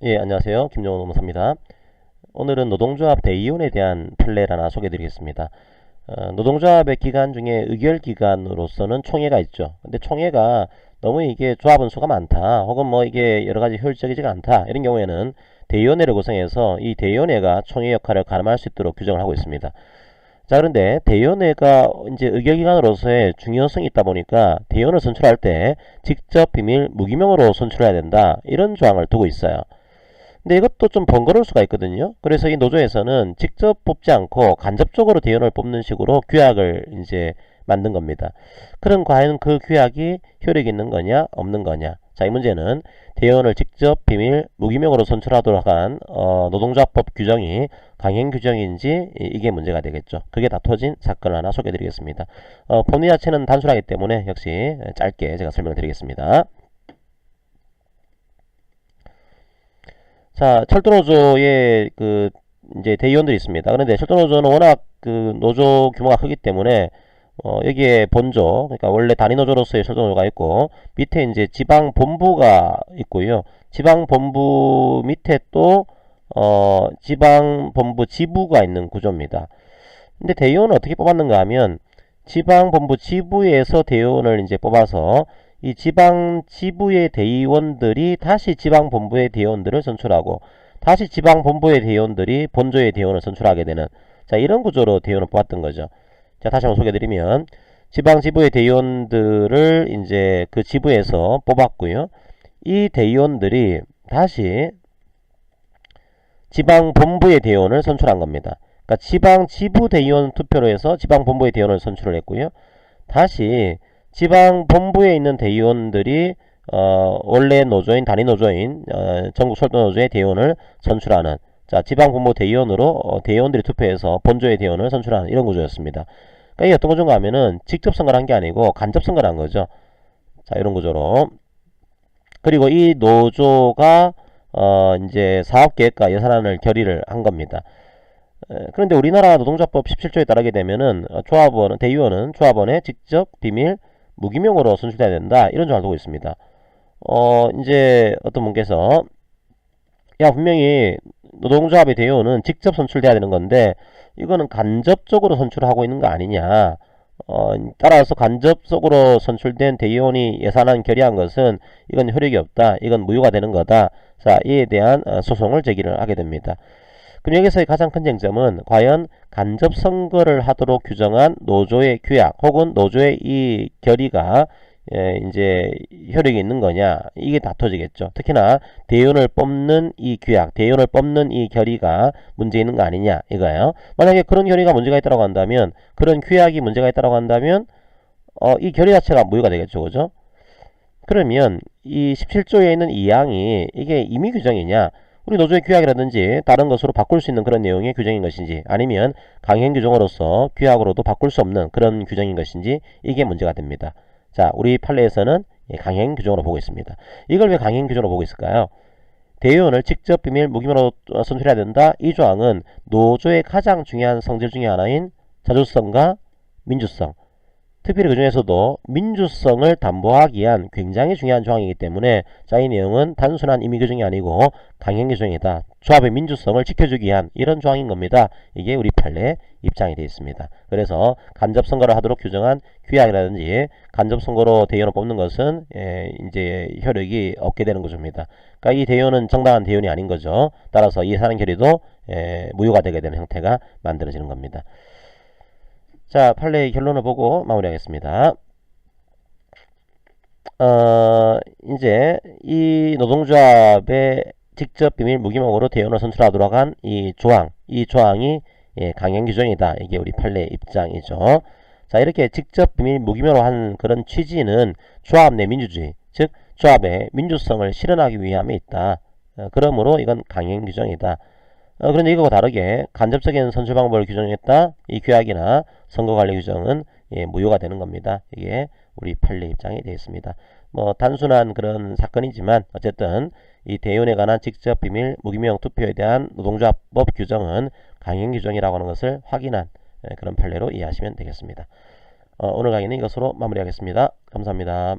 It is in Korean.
예, 안녕하세요. 김정호 노무사입니다. 오늘은 노동조합 대의원에 대한 판례를 하나 소개해 드리겠습니다. 노동조합의 기간 중에 의결기관으로서는 총회가 있죠. 근데 총회가 너무 이게 조합원 수가 많다, 혹은 뭐 이게 여러가지 효율적이지가 않다, 이런 경우에는 대의원회를 구성해서 이 대의원회가 총회 역할을 가름할 수 있도록 규정을 하고 있습니다. 자, 그런데 대의원회가 이제 의결기관으로서의 중요성이 있다 보니까 대의원을 선출할 때 직접 비밀 무기명으로 선출해야 된다, 이런 조항을 두고 있어요. 근데 이것도 좀 번거로울 수가 있거든요. 그래서 이 노조에서는 직접 뽑지 않고 간접적으로 대원을 뽑는 식으로 규약을 이제 만든 겁니다. 그럼 과연 그 규약이 효력이 있는 거냐 없는 거냐. 자, 이 문제는 대원을 직접 비밀 무기명으로 선출하도록 한 노동조합법 규정이 강행 규정인지 이게 문제가 되겠죠. 그게 다퉈진 사건을 하나 소개해 드리겠습니다. 본의 자체는 단순하기 때문에 역시 짧게 제가 설명을 드리겠습니다. 자, 철도노조의 이제 대의원들이 있습니다. 그런데 철도노조는 워낙 노조 규모가 크기 때문에 여기에 본조, 그러니까 원래 단위노조로서의 철도노조가 있고, 밑에 이제 지방본부가 있고요. 지방본부 밑에 또 지방본부 지부가 있는 구조입니다. 근데 대의원을 어떻게 뽑았는가 하면 지방본부 지부에서 대의원을 이제 뽑아서 이 지방 지부의 대의원들이 다시 지방본부의 대의원들을 선출하고, 다시 지방본부의 대의원들이 본조의 대의원을 선출하게 되는, 자, 이런 구조로 대의원을 뽑았던 거죠. 자, 다시 한번 소개해드리면 지방 지부의 대의원들을 이제 그 지부에서 뽑았고요. 이 대의원들이 다시 지방본부의 대의원을 선출한 겁니다. 그러니까 지방 지부 대의원 투표로 해서 지방본부의 대의원을 선출을 했고요. 다시 지방본부에 있는 대의원들이 원래 노조인, 단위 노조인 전국철도노조의 대의원을 선출하는, 자, 지방본부 대의원으로 대의원들이 투표해서 본조의 대의원을 선출하는 이런 구조였습니다. 그러니까 이게 어떤 구조인가 하면은 직접 선거를 한 게 아니고 간접 선거를 한 거죠. 자, 이런 구조로. 그리고 이 노조가 이제 사업계획과 예산안을 결의를 한 겁니다. 그런데 우리나라 노동조합법 17조에 따르게 되면은 조합원은, 대의원은 조합원의 직접 비밀 무기명으로 선출돼야 된다, 이런 조항을 두고 있습니다. 이제 어떤 분께서 야, 분명히 노동조합의 대의원은 직접 선출돼야 되는 건데 이거는 간접적으로 선출하고 있는 거 아니냐, 따라서 간접적으로 선출된 대의원이 예산안 결의한 것은 이건 효력이 없다, 이건 무효가 되는 거다. 자, 이에 대한 소송을 제기를 하게 됩니다. 그럼 여기서의 가장 큰 쟁점은 과연 간접 선거를 하도록 규정한 노조의 규약 혹은 노조의 이 결의가 이제 효력이 있는 거냐, 이게 다퉈지겠죠. 특히나 대의원을 뽑는 이 규약, 대의원을 뽑는 이 결의가 문제 있는 거 아니냐, 이거예요. 만약에 그런 결의가 문제가 있다고 한다면, 그런 규약이 문제가 있다고 한다면 이 결의 자체가 무효가 되겠죠, 그죠? 그러면 이 17조에 있는 이 항이 이게 임의 규정이냐, 우리 노조의 규약이라든지 다른 것으로 바꿀 수 있는 그런 내용의 규정인 것인지, 아니면 강행 규정으로서 규약으로도 바꿀 수 없는 그런 규정인 것인지, 이게 문제가 됩니다. 자, 우리 판례에서는 강행 규정으로 보고 있습니다. 이걸 왜 강행 규정으로 보고 있을까요? 대의원을 직접 비밀 무기명으로 선출해야 된다, 이 조항은 노조의 가장 중요한 성질 중에 하나인 자주성과 민주성, 특별히 그 중에서도 민주성을 담보하기 위한 굉장히 중요한 조항이기 때문에, 자, 이 내용은 단순한 임의 규정이 아니고 강행 규정이다, 조합의 민주성을 지켜주기 위한 이런 조항인 겁니다. 이게 우리 판례 입장이 되어 있습니다. 그래서 간접 선거를 하도록 규정한 규약이라든지 간접 선거로 대의원을 뽑는 것은 이제 효력이 없게 되는 것입니다. 그러니까 이 대의원은 정당한 대의원이 아닌 거죠. 따라서 이 예산 결의도 무효가 되게 되는 형태가 만들어지는 겁니다. 자, 판례의 결론을 보고 마무리하겠습니다. 이제 이 노동조합의 직접 비밀 무기명으로 대의원을 선출하도록 한 이 조항이 강행 규정이다, 이게 우리 판례의 입장이죠. 자, 이렇게 직접 비밀 무기명으로 한 그런 취지는 조합 내 민주주의, 즉 조합의 민주성을 실현하기 위함에 있다. 그러므로 이건 강행 규정이다. 그런데 이거와 다르게 간접적인 선출 방법을 규정했다, 이 규약이나 선거관리 규정은 무효가 되는 겁니다. 이게 우리 판례 입장이 되어 있습니다. 뭐 단순한 그런 사건이지만 어쨌든 이 대의원에 관한 직접 비밀 무기명 투표에 대한 노동조합법 규정은 강행 규정이라고 하는 것을 확인한 그런 판례로 이해하시면 되겠습니다. 오늘 강의는 이것으로 마무리하겠습니다. 감사합니다.